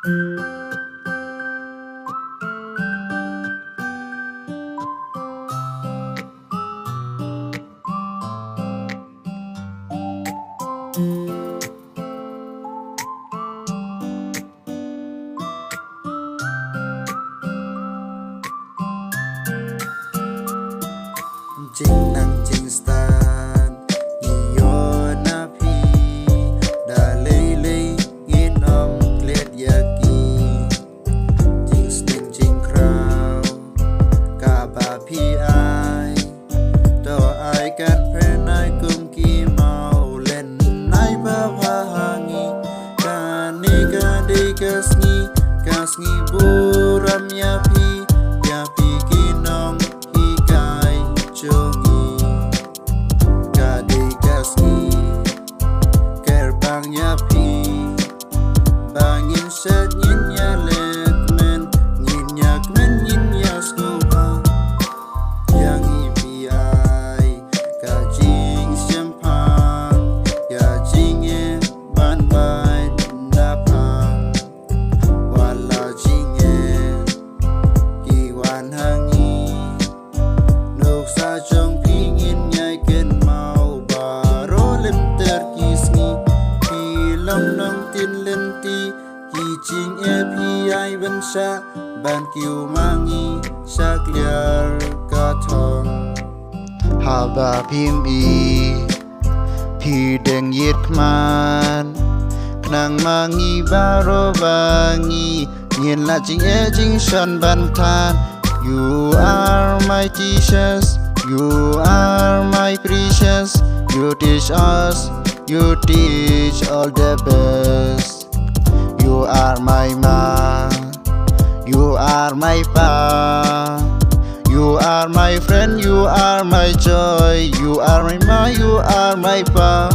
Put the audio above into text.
Chinh năng chinh stan iyo na pi da lei lei in om liệt yaki chinh sning chinh crow cả ba pi ai to ai can pen ai kum ki mau len nai ba wa hangi ka ni ka de ka sngi buram ya pi ki nong hi kai chongi ka de ka sngi ker bang ya pi bangin set yin ya let men yin ya snuba yang i pi ai ka jing xiam pang ya jing e ban bai na pang wala jing e ki wan hangi nuk sa chong ping in nhai ken mau ba ro lem ter ki sngi pi long nong tin len ti ki jing e pi ai ban sha ban kiu mangi sa clear ka thong ha ba phim i pi deng yet man nang mangi ba ro bangi nhìn là chính e chính sân ban than. You are my teachers, you are my precious. You teach us, you teach all the best. You are my ma, you are my pa. You are my friend, you are my joy. You are my ma, you are my pa.